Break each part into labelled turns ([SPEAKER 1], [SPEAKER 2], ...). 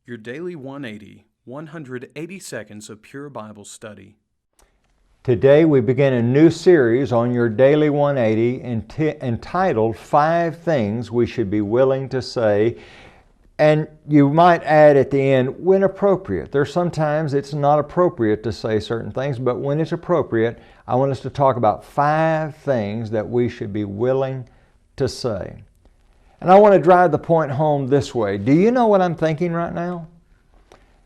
[SPEAKER 1] Your Daily 180, 180 seconds of pure Bible study.
[SPEAKER 2] Today we begin a new series on Your Daily 180 entitled 5 Things We Should Be Willing to Say. And you might add at the end, when appropriate. There's sometimes it's not appropriate to say certain things, but when it's appropriate, I want us to talk about 5 things that we should be willing to say. And I want to drive the point home this way. Do you know what I'm thinking right now?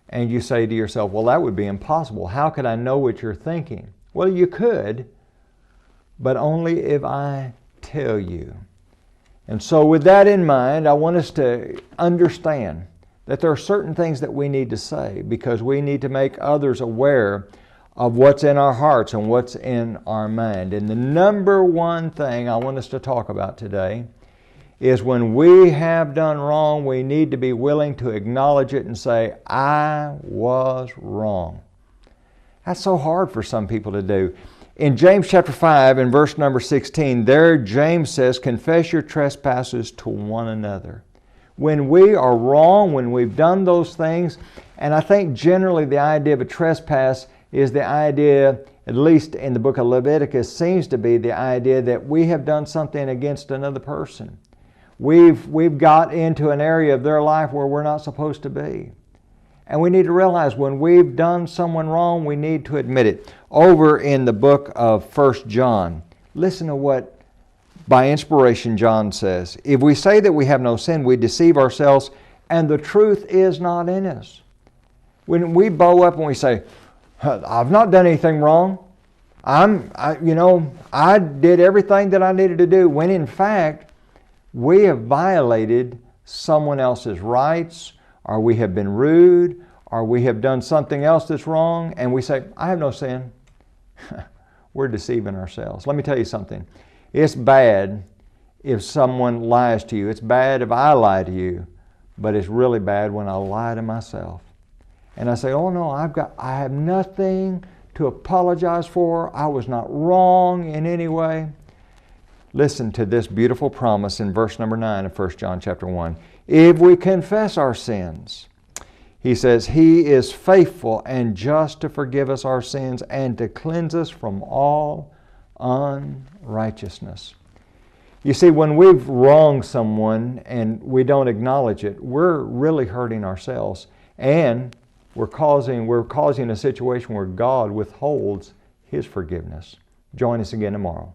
[SPEAKER 2] And you say to yourself, well, that would be impossible. How could I know what you're thinking? Well, you could, but only if I tell you. And so with that in mind, I want us to understand that there are certain things that we need to say because we need to make others aware of what's in our hearts and what's in our mind. And the number one thing I want us to talk about today is when we have done wrong, we need to be willing to acknowledge it and say, I was wrong. That's so hard for some people to do. In James chapter 5 and verse number 16, there James says, confess your trespasses to one another. When we are wrong, when we've done those things, and I think generally the idea of a trespass is the idea, at least in the book of Leviticus, seems to be the idea that we have done something against another person. We've got into an area of their life where we're not supposed to be. And we need to realize when we've done someone wrong, we need to admit it. Over in the book of 1 John, listen to what, by inspiration, John says. If we say that we have no sin, we deceive ourselves, and the truth is not in us. When we bow up and we say, I've not done anything wrong. I did everything that I needed to do, when in fact, we have violated someone else's rights, or we have been rude, or we have done something else that's wrong, and we say, I have no sin. We're deceiving ourselves. Let me tell you something. It's bad if someone lies to you. It's bad if I lie to you, but it's really bad when I lie to myself. And I say, oh no, I have nothing to apologize for. I was not wrong in any way. Listen to this beautiful promise in verse number 9 of 1 John chapter 1. If we confess our sins, he says, He is faithful and just to forgive us our sins and to cleanse us from all unrighteousness. You see, when we've wronged someone and we don't acknowledge it, we're really hurting ourselves, and we're causing a situation where God withholds His forgiveness. Join us again tomorrow.